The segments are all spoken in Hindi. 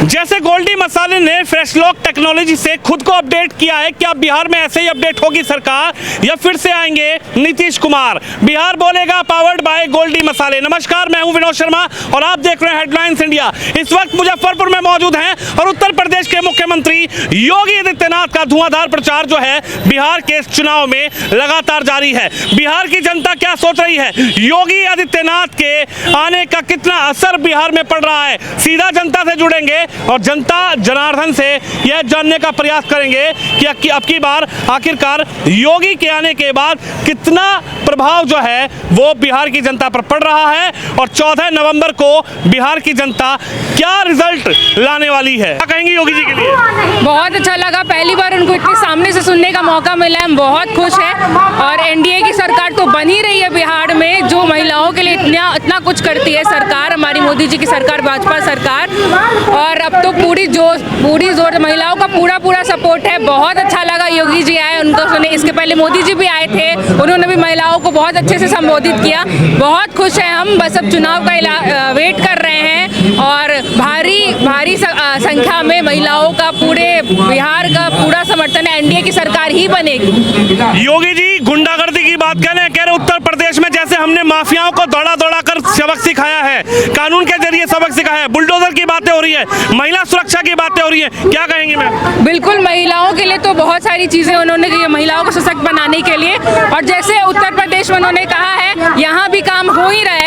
जैसे गोल्डी मसाले ने फ्रेश लॉक टेक्नोलॉजी से खुद को अपडेट किया है, क्या बिहार में ऐसे ही अपडेट होगी सरकार या फिर से आएंगे नीतीश कुमार? बिहार बोलेगा, पावर्ड बाय गोल्डी मसाले। नमस्कार, मैं हूं विनोद शर्मा और आप देख रहे हैं हेडलाइंस इंडिया। इस वक्त मुजफ्फरपुर में मौजूद हैं और उत्तर प्रदेश के मुख्यमंत्री योगी आदित्यनाथ का धुआंधार प्रचार जो है बिहार के चुनाव में लगातार जारी है। बिहार की जनता क्या सोच रही है, योगी आदित्यनाथ के आने का कितना असर बिहार में पड़ रहा है, सीधा जनता से जुड़ेंगे और जनता जनार्दन से यह जानने का प्रयास करेंगे कि अब की बार आखिरकार योगी के आने के बाद कितना प्रभाव जो है वो बिहार की जनता पर पड़ रहा है और 14 नवंबर को बिहार की जनता क्या रिजल्ट लाने वाली है। क्या कहेंगे योगी जी के लिए? बहुत अच्छा लगा, पहली बार उनको इतने सामने से सुनने का मौका मिला है, हम बहुत खुश हैं। और एनडीए की सरकार तो बन ही रही है बिहार में, जो महिलाओं के लिए इतना कुछ करती है सरकार, हमारी मोदी जी की सरकार, भाजपा सरकार। और अब तो पूरी जोर महिलाओं का पूरा सपोर्ट है। बहुत अच्छा लगा योगी जी आए, उनको सुने। इसके पहले मोदी जी भी आए थे, उन्होंने भी महिलाओं को बहुत अच्छे से संबोधित किया। बहुत खुश हैं हम, बस अब चुनाव का वेट कर रहे हैं और भारी संख्या में महिलाओं का पूरे बिहार का पूरा समर्थन है, एनडीए की सरकार ही बनेगी। योगी जी गुंडागर्दी की बात कह रहे उत्तर प्रदेश में जैसे हमने माफियाओं को दौड़ा कर सबक सिखाया है, कानून के जरिए सबक सिखाया है, बुलडोजर की बातें हो रही है, महिला सुरक्षा की बातें हो रही है, क्या कहेंगे मैम? बिल्कुल, महिलाओं के लिए तो बहुत सारी चीजें उन्होंने की, महिलाओं को सशक्त बनाने के लिए। और जैसे उत्तर प्रदेश में उन्होंने कहा है, यहाँ भी काम हो ही रहा है।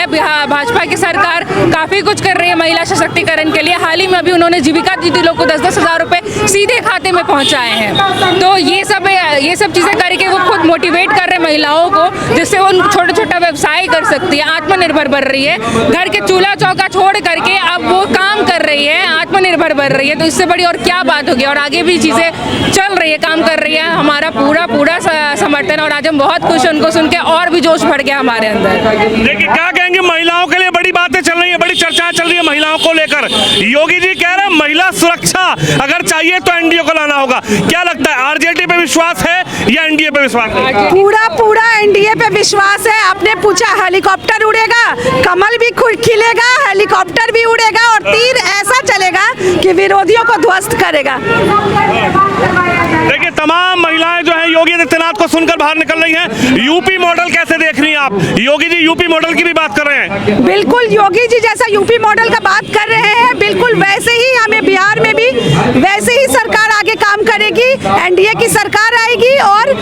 भाजपा की सरकार काफी कुछ कर रही है महिला सशक्तिकरण के लिए। हाल ही में अभी उन्होंने जीविका दीदी लोग को 10-10 हजार रुपए सीधे खाते में पहुंचाए हैं। तो ये सब चीजें करके वो खुद मोटिवेट कर रहे हैं महिलाओं को, जिससे वो छोटा व्यवसाय कर सकती है, आत्मनिर्भर बन रही है। घर के चूल्हा चौका छोड़ करके अब वो काम कर रही है, आत्मनिर्भर बन रही है। तो इससे बड़ी और क्या बात होगी। और आगे भी चीजें चल रही है, काम कर रही है, हमारा पूरा समर्थन। और आज हम बहुत खुश हैं, उनको सुन के और भी जोश बढ़ गया हमारे अंदर। देखिए, क्या कहेंगे, महिलाओं के लिए बड़ी बातें चल रही है, बड़ी चर्चा चल रही है महिलाओं को लेकर। योगी जी कह रहे हैं महिला सुरक्षा अगर चाहिए तो एनडीए को लाना होगा। क्या लगता है, आरजेडी पे विश्वास है या एनडीए पे विश्वास है? पूरा एनडीए पे विश्वास है। आपने पूछा हेलीकॉप्टर उड़ेगा, कमल भी खिलेगा, हेलीकॉप्टर भी उड़ेगा और तीर ऐसा चलेगा कि विरोधियों को ध्वस्त करेगा। देखिए, तमाम महिलाएं जो है योगी आदित्यनाथ को सुनकर बाहर निकल रही हैं। यूपी मॉडल कैसे देख रही हैं आप? योगी जी यूपी मॉडल की भी बात कर रहे हैं। बिल्कुल, योगी जी जैसा यूपी मॉडल का बात कर रहे हैं, बिल्कुल वैसे ही हमें बिहार में भी वैसे ही सरकार आगे काम करेगी, एनडीए की सरकार आएगी और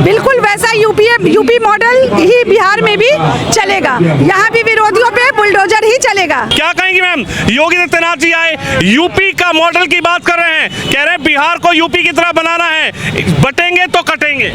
बिल्कुल वैसा यूपी मॉडल ही बिहार में भी चलेगा। यहाँ भी विरोधियों पे बुलडोजर ही चलेगा। क्या कहेंगी मैम, योगी आदित्यनाथ जी आए, यूपी का मॉडल की बात कर रहे हैं, कह रहे हैं बिहार को यूपी की तरह बनाना है, बटेंगे तो कटेंगे।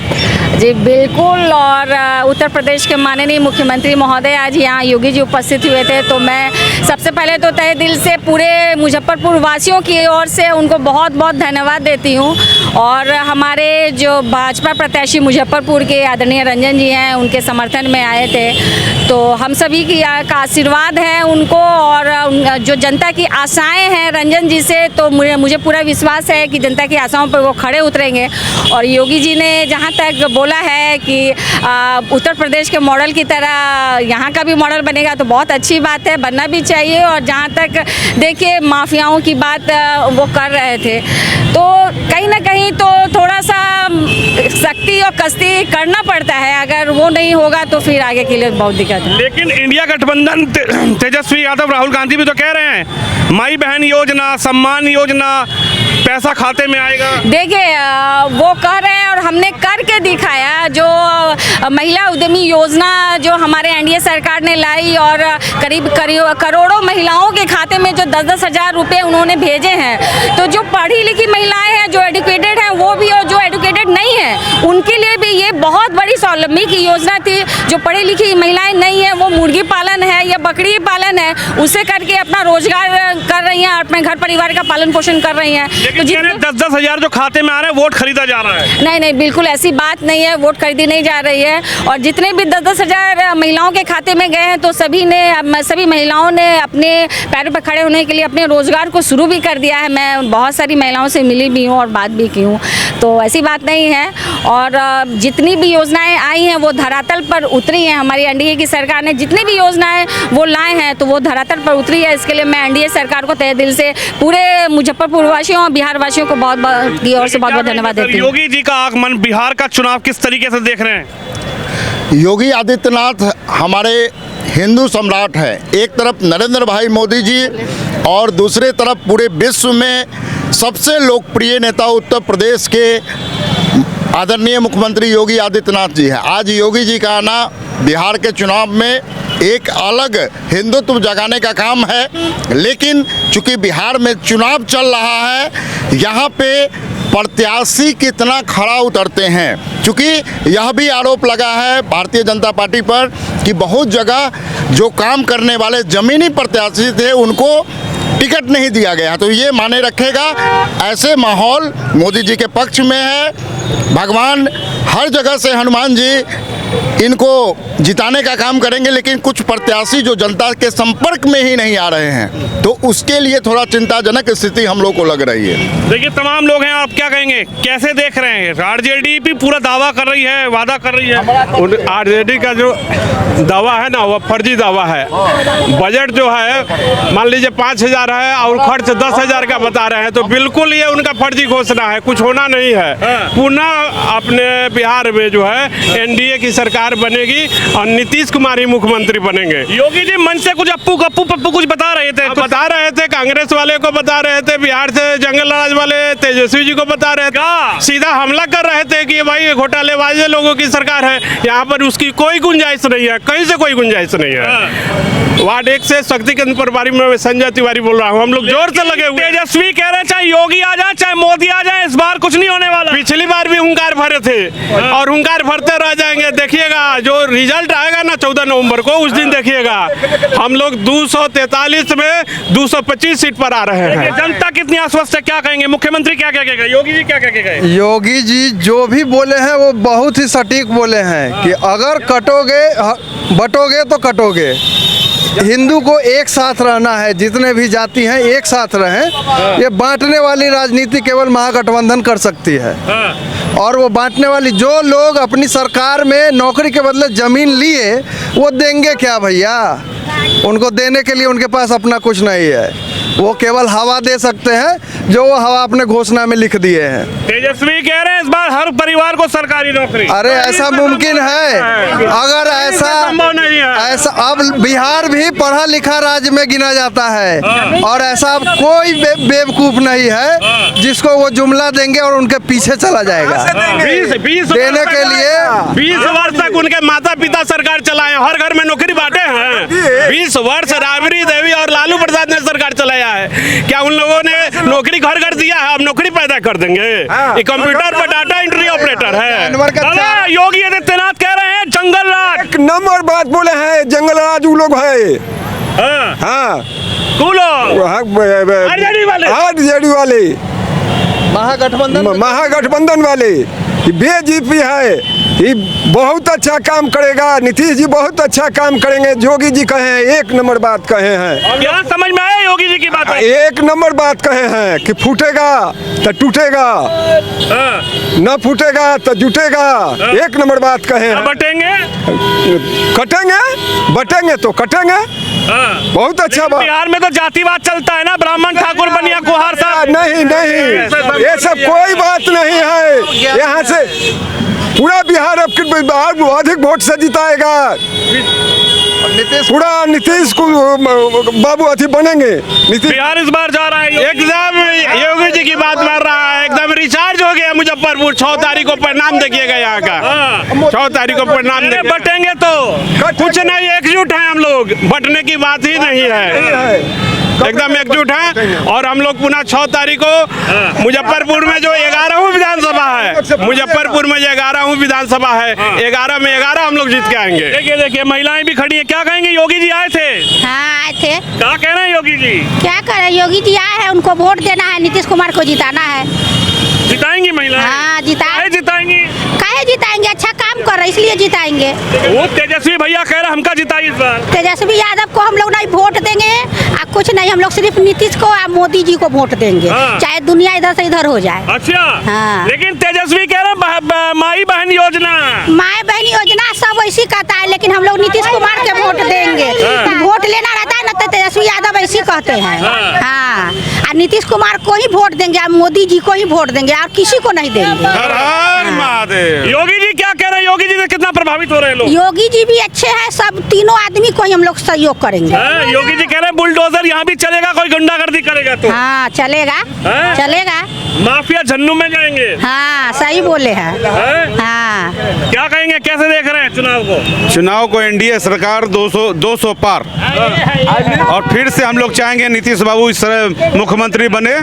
जी बिल्कुल। और उत्तर प्रदेश के माननीय मुख्यमंत्री महोदय आज यहाँ योगी जी उपस्थित हुए थे, तो मैं सबसे पहले तो तहे दिल से पूरे मुजफ्फरपुर वासियों की ओर से उनको बहुत धन्यवाद देती हूँ। और हमारे जो भाजपा प्रत्याशी मुजफ्फरपुर के आदरणीय रंजन जी हैं, उनके समर्थन में आए थे, तो हम सभी की का आशीर्वाद है उनको। और जो जनता की आशाएं हैं रंजन जी से, तो मुझे पूरा विश्वास है कि जनता की आशाओं पर वो खड़े उतरेंगे। और योगी जी ने जहाँ तक बोला है कि उत्तर प्रदेश के मॉडल की तरह यहाँ का भी मॉडल बनेगा, तो बहुत अच्छी बात है, बनना भी चाहिए। और जहाँ तक देखिए माफियाओं की बात वो कर रहे थे, तो कहीं ना कहीं तो थोड़ा सा सख्ती और कस्ती करना पड़ता है, अगर वो नहीं होगा तो फिर आगे के लिए बहुत दिक्कत है। लेकिन इंडिया गठबंधन तेजस्वी यादव, राहुल गांधी भी तो कह रहे हैं माई बहन योजना, सम्मान योजना, पैसा खाते में आएगा। देखिए, वो कह रहे हैं और हमने करके दिखाया। जो महिला उद्यमी योजना जो हमारे एनडीए सरकार ने लाई और करीब करोड़ों महिलाओं के खाते में जो 10-10 हजार रुपए उन्होंने भेजे हैं, तो जो पढ़ी लिखी महिलाएं हैं, जो एजुकेटेड हैं वो भी, और जो एजुकेटेड नहीं है उनके लिए भी ये बहुत बड़ी स्वावलंबी की योजना थी। जो पढ़ी लिखी महिलाएं नहीं है, वो मुर्गी पालन है या बकरी पालन है, उसे करके अपना रोजगार कर रही हैं, अपने घर परिवार का पालन पोषण कर रही हैं। लेकिन 10-10 हजार जो खाते में आ रहे हैं वोट खरीदा जा रहा है। नहीं नहीं, बिल्कुल ऐसी बात नहीं है, वोट खरीदी नहीं जा रही है। और जितने भी 10-10 हजार महिलाओं के खाते में गए हैं तो सभी महिलाओं ने अपने पैरों पर खड़े होने के लिए अपने रोजगार को शुरू भी कर दिया है। मैं बहुत सारी महिलाओं से मिली भी हूँ और बात भी की हूँ, तो ऐसी बात नहीं है। और जितनी भी योजनाएं आई हैं वो धरातल पर उतरी हैं। हमारी एनडीए की सरकार ने जितनी भी योजनाएं वो लाए हैं तो वो धरातल पर उतरी है। इसके लिए मैं एनडीए सरकार को तहे दिल से पूरे मुजफ्फरपुर वासियों और बिहार वासियों को बहुत की ओर से बहुत बहुत धन्यवाद देती हूँ। योगी जी का आगमन, बिहार का चुनाव किस तरीके से देख रहे हैं? योगी आदित्यनाथ हमारे हिंदू सम्राट हैं। एक तरफ नरेंद्र भाई मोदी जी और दूसरे तरफ पूरे विश्व में सबसे लोकप्रिय नेता उत्तर प्रदेश के आदरणीय मुख्यमंत्री योगी आदित्यनाथ जी हैं। आज योगी जी का आना बिहार के चुनाव में एक अलग हिंदुत्व जगाने का काम है, लेकिन चूंकि बिहार में चुनाव चल रहा है, यहाँ पे प्रत्याशी कितना खड़ा उतरते हैं। चूँकि यह भी आरोप लगा है भारतीय जनता पार्टी पर कि बहुत जगह जो काम करने वाले ज़मीनी प्रत्याशी थे उनको टिकट नहीं दिया गया, तो ये माने रखेगा। ऐसे माहौल मोदी जी के पक्ष में है। भगवान हर जगह से हनुमान जी इनको जिताने का काम करेंगे, लेकिन कुछ प्रत्याशी जो जनता के संपर्क में ही नहीं आ रहे हैं, तो उसके लिए थोड़ा चिंताजनक स्थिति हम लोग को लग रही है। देखिए तमाम लोग हैं, आप क्या कहेंगे, कैसे देख रहे हैं? आरजेडी भी पूरा दावा कर रही है, वादा कर रही है। आरजेडी का जो दावा है ना वो फर्जी दावा है। बजट जो है मान लीजिए 5,000 है और खर्च 10,000 का बता रहे हैं, तो बिल्कुल ये उनका फर्जी घोषणा है, कुछ होना नहीं है। पुनः अपने बिहार में जो है एनडीए की सरकार बनेगी और नीतीश कुमार ही मुख्यमंत्री बनेंगे। योगी जी मन से कुछ अप्पू पप्पू कुछ बता रहे थे, कांग्रेस वाले को बता रहे थे, बिहार से जंगल राज वाले तेजस्वी जी को बता रहे थे, सीधा हमला कर रहे थे कि भाई घोटालेबाज लोगों की सरकार है, यहाँ पर उसकी कोई गुंजाइश नहीं है, कहीं से कोई गुंजाइश नहीं है। वार्ड 1 से शक्ति केंद्र प्रभारी में संजय तिवारी बोल रहा हूँ, हम लोग जोर से लगे हुए। तेजस्वी कह रहे हैं चाहे योगी आ जाए चाहे मोदी आ जाए, इस बार कुछ नहीं होने वाला। पिछली बार भी हुंकार भरे थे और हुंकार भरते रह जाएंगे। देखिएगा जो रिजल्ट आएगा ना 14 नवंबर को, उस दिन देखिएगा हम लोग 243 में 225 सीट पर आ रहे हैं। जनता कितनी आश्वस्त है, क्या कहेंगे? मुख्यमंत्री क्या क्या कहेगा, योगी जी क्या क्या कहेगा? योगी जी जो भी बोले हैं वो बहुत ही सटीक बोले हैं कि अगर बटोगे तो कटोगे। हिंदू को एक साथ रहना है, जितने भी जाति हैं एक साथ रहें। ये बांटने वाली राजनीति केवल महागठबंधन कर सकती है। और वो बांटने वाली जो लोग अपनी सरकार में नौकरी के बदले जमीन लिए वो देंगे क्या भैया? उनको देने के लिए उनके पास अपना कुछ नहीं है, वो केवल हवा दे सकते हैं जो वो हवा अपने घोषणा में लिख दिए हैं। तेजस्वी कह रहे हैं इस बार हर परिवार को सरकारी नौकरी। अरे ऐसा मुमकिन है? अगर ऐसा अब बिहार भी पढ़ा लिखा राज्य में गिना जाता है और ऐसा कोई बेवकूफ नहीं है जिसको वो जुमला देंगे और उनके पीछे चला जाएगा। 20 देने के लिए 20 वर्ष तक उनके माता पिता सरकार चलाए, हर घर में नौकरी बांटे हैं। 20 वर्ष राबड़ी देवी और लालू प्रसाद ने सरकार चलाया है, क्या उन लोगों ने नौकरी घर घर दिया है? अब नौकरी पैदा कर देंगे। ये कंप्यूटर पर डाटा एंट्री ऑपरेटर है। योगी आदित्यनाथ कह रहे हैं जंगल राज। एक नंबर बात बोले हैं, जंगल राज वो लोग है। हाँ आरजेडी वाले, महागठबंधन वाले, बीजेपी है, ये बहुत अच्छा काम करेगा। नीतीश जी बहुत अच्छा काम करेंगे। योगी जी कहे हैं, एक नंबर बात कहे हैं। क्या समझ में आया योगी जी की बात? एक नंबर बात कहे हैं कि फूटेगा तो टूटेगा, न फूटेगा तो जुटेगा। एक नंबर बात कहे हैं। बटेंगे कटेंगे, बटेंगे तो कटेंगे। बहुत अच्छा बात। बिहार में तो जातिवाद चलता है ना, ब्राह्मण ठाकुर बनिया कुहार साहब। नहीं नहीं, ये सब कोई बात नहीं है। यहाँ से पूरा बिहार अधिक वोट से जिताएगा। पूरा नीतीश को बाबू अथी बनेंगे। बिहार इस बार जा रहा है एकदम योगी जी की बात मार रहा है, एकदम रिचार्ज हो गया मुजफ्फरपुर। 6 तारीख को परिणाम देखिएगा यहाँ का। 6 तारीख को परिणाम बटेंगे तो कुछ नहीं, एकजुट है हम लोग, बटने की बात ही नहीं है, एकदम एकजुट है। और हम लोग पुनः 6 तारीख को मुजफ्फरपुर में जो 11वीं विधानसभा है, मुजफ्फरपुर में जो 11वीं विधानसभा है, 11 में 11 हम लोग जीत के आएंगे। देखिए महिलाएं भी खड़ी हैं, क्या कहेंगे? योगी जी आए थे। हाँ आए थे। क्या कह रहे हैं योगी जी? क्या कर रहे? योगी जी आए हैं, उनको वोट देना है, नीतीश कुमार को जिताना है। जिताएंगी महिलाएं? हाँ, काहे जिताएंगी? काहे जिताएंगे, अच्छा काम कर रहे इसलिए जिताएंगे। वो तेजस्वी भैया कह रहे हमका जिताइए इस बार। तेजस्वी यादव को हम लोग नहीं वोट देंगे, कुछ नहीं, हम लोग सिर्फ नीतीश को और मोदी जी को वोट देंगे। हाँ। चाहे दुनिया इधर से इधर हो जाए। अच्छा। हाँ। लेकिन तेजस्वी कह रहे माई बहन योजना, माए बहन योजना सब वैसी कहता है, लेकिन हम लोग नीतीश कुमार के वोट देंगे। वोट लेना रहता है ना तो तेजस्वी यादव ऐसी कहते हैं। हाँ, और नीतीश कुमार को ही वोट देंगे और मोदी जी को ही वोट देंगे और किसी को नहीं देंगे। हर हर महादेव। योगी जी क्या कह रहे हैं? योगी जी से कितना प्रभावित हो रहे हैं लोग? योगी जी भी अच्छे हैं, सब तीनों आदमी को ही हम लोग सहयोग करेंगे। योगी जी कह रहे हैं बुलडोजर यहाँ भी चलेगा, कोई गुंडागर्दी करेगा तो। हाँ, चलेगा। हैं? चलेगा। माफिया झन्नू में जाएंगे। हाँ, सही बोले हैं। हैं? हाँ। क्या कहेंगे, कैसे देख रहे हैं चुनाव को? चुनाव को एनडीए सरकार 200 पार, और फिर से हम लोग चाहेंगे नीतीश बाबू इस तरह मुख्यमंत्री बने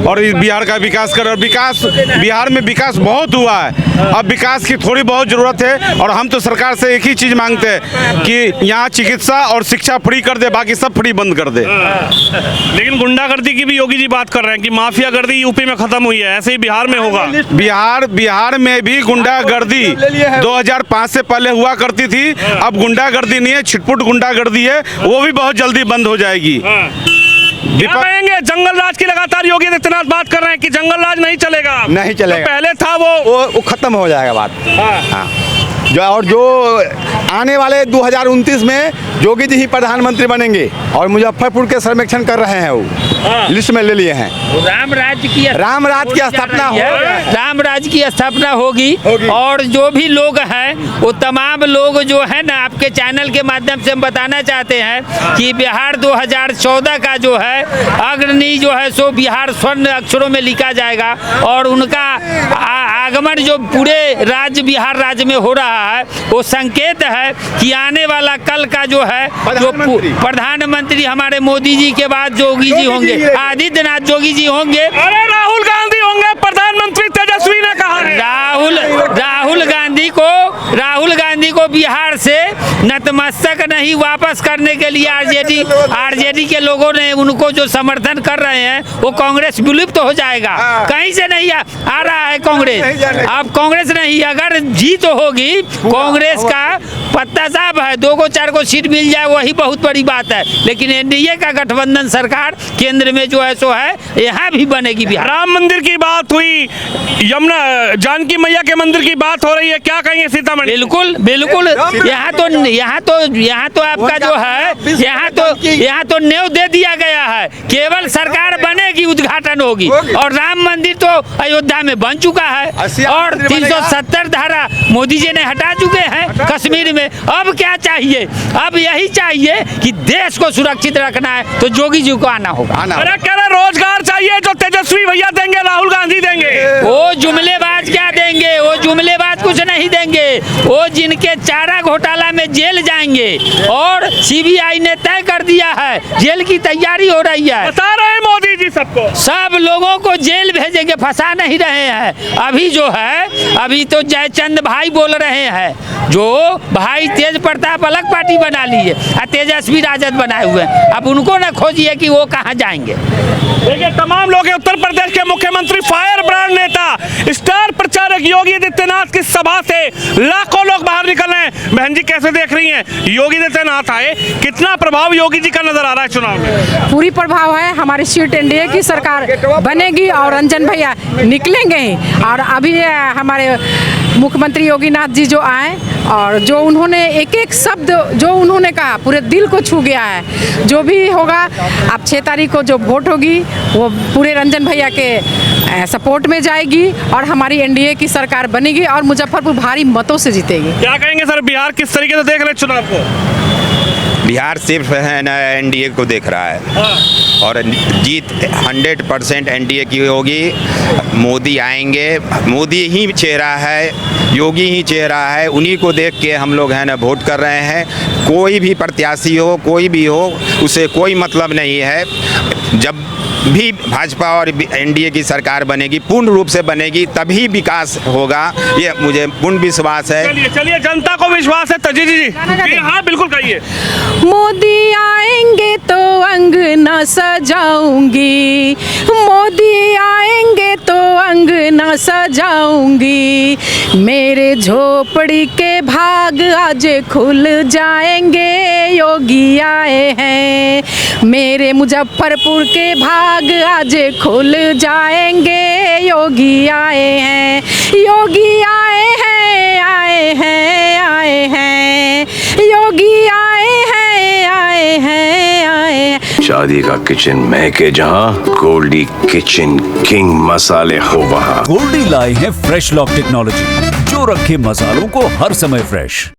और इस बिहार का विकास करें। और विकास, बिहार में विकास बहुत हुआ है, अब विकास की थोड़ी बहुत ज़रूरत है। और हम तो सरकार से एक ही चीज़ मांगते हैं कि यहाँ चिकित्सा और शिक्षा फ्री कर दे, बाकी सब फ्री बंद कर दे। लेकिन गुंडागर्दी की भी योगी जी बात कर रहे हैं कि माफिया गर्दी यूपी में खत्म हुई है, ऐसे ही बिहार में होगा। बिहार में भी गुंडागर्दी 2005 से पहले हुआ करती थी, अब गुंडागर्दी नहीं है, छिटपुट गुंडागर्दी है, वो भी बहुत जल्दी बंद हो जाएगी। क्या कहेंगे? जंगल राज की लगातार योगी आदित्यनाथ बात कर रहे हैं कि जंगल राज नहीं चलेगा। नहीं चलेगा। जो पहले था वो खत्म हो जाएगा बात। हाँ। जो आने वाले 2029 में योगी जी ही प्रधानमंत्री बनेंगे और मुजफ्फरपुर के सर्वेक्षण कर रहे हैं, वो लिस्ट में ले लिए हैं। राम राज्य की स्थापना होगी। राम राज्य की स्थापना होगी और जो भी लोग हैं वो तमाम लोग जो है ना, आपके चैनल के माध्यम से हम बताना चाहते हैं कि बिहार 2014 का जो है अग्रणी जो है सो बिहार स्वर्ण अक्षरों में लिखा जाएगा और उनका आगमन जो पूरे राज्य बिहार राज्य में हो रहा है वो संकेत है कि आने वाला कल का जो है जो प्रधानमंत्री हमारे मोदी जी के बाद योगी जी होंगे, आदित्यनाथ योगी जी होंगे। अरे राहुल गांधी होंगे प्रधानमंत्री, तेजस्वी ने कहा है। राहुल गांधी को बिहार से नतमस्तक नहीं वापस करने के लिए आरजेडी के लोगों ने उनको जो समर्थन कर रहे हैं वो कांग्रेस विलुप्त हो जाएगा। कहीं से नहीं आ रहा है कांग्रेस। अब कांग्रेस नहीं, अगर जीत होगी कांग्रेस का पत्ता साफ है, 2 को 4 को सीट मिल जाए वही बहुत बड़ी बात है। लेकिन एनडीए का गठबंधन सरकार केंद्र में जो है सो है, यहाँ भी बनेगी बिहार। राम मंदिर की बात हुई, यमुना जानकी मैया के मंदिर की बात हो रही है, क्या कहेंगे सीतामढ़ी? बिल्कुल यहाँ तो आपका जो है यहाँ तो न्यौ दे दिया गया है, केवल सरकार बनेगी उद्घाटन होगी। और राम मंदिर तो अयोध्या में बन चुका है और 370 धारा मोदी जी ने हटा चुके हैं कश्मीर में। अब क्या चाहिए? अब यही चाहिए कि देश को सुरक्षित रखना है तो योगी जी को आना होगा। अरे कह रहे रोजगार चाहिए जो तेजस्वी भैया देंगे, राहुल गांधी देंगे। वो जुमलेबाज क्या देंगे? वो जुमलेबाज कुछ नहीं देंगे। वो जिनके चारा घोटाला में जेल जाएंगे और सीबीआई ने तय कर दिया है, जेल की तैयारी हो रही है। बता रहे हैं मोदी जी सबको, सब लोगों को जेल भेजेंगे, फंसा नहीं रहे हैं। अभी जो है अभी तो जयचंद भाई बोल रहे हैं, जो भाई तेज प्रताप अलग पार्टी बना ली है और तेजस्वी राजद बनाए हुए हैं। अब उनको न खोजिए कि वो कहाँ जाएंगे। देखिए तमाम लोग हैं, उत्तर प्रदेश के मुख्यमंत्री, फायर ब्रांड नेता, स्टार प्रचारक योगी आदित्यनाथ की सभा से लाखों लोग बाहर निकल रहे हैं। बहन जी कैसे देख रही हैं? योगी आदित्यनाथ आए, कितना प्रभाव योगी जी का नजर आ रहा है चुनाव में? पूरी प्रभाव है, हमारी सीट एनडीए की सरकार बनेगी और रंजन भैया निकलेंगे ही। और अभी हमारे मुख्यमंत्री योगीनाथ जी जो आए और जो उन्होंने एक एक शब्द जो उन्होंने कहा पूरे दिल को छू गया है। जो भी होगा अब 6 तारीख को जो वोट होगी वो पूरे रंजन भैया के सपोर्ट में जाएगी और हमारी एनडीए की सरकार बनेगी और मुजफ्फरपुर भारी मतों से जीतेगी। क्या कहेंगे सर, बिहार किस तरीके से देख रहे हैं चुनाव को? बिहार सिर्फ है ना एनडीए को देख रहा है और जीत 100% एनडीए की होगी। मोदी आएंगे, मोदी ही चेहरा है, योगी ही चेहरा है, उन्हीं को देख के हम लोग है ना वोट कर रहे हैं। कोई भी प्रत्याशी हो, कोई भी हो, उसे कोई मतलब नहीं है। जब भी भाजपा और एनडीए की सरकार बनेगी, पूर्ण रूप से बनेगी, तभी विकास होगा, ये मुझे पूर्ण विश्वास है। चलिए चलिए, जनता को विश्वास है। तजी जी हाँ बिल्कुल कहिए। मोदी आएंगे तो अंगना सजाऊंगी, मोदी आएंगे तो अंगना सजाऊंगी, मेरे झोपड़ी के भाग आज खुल जाएंगे, योगी आए हैं, मेरे मुजफ्फरपुर के भाग आज खुल जाएंगे, योगी आए हैं, योगी आए हैं, आए हैं, आए हैं, योगी आए हैं, आए हैं, आए हैं। शादी का किचन महके जहां, गोल्डी किचन किंग मसाले हो वहां। गोल्डी लाए हैं फ्रेश लॉक टेक्नोलॉजी, जो रखे मसालों को हर समय फ्रेश।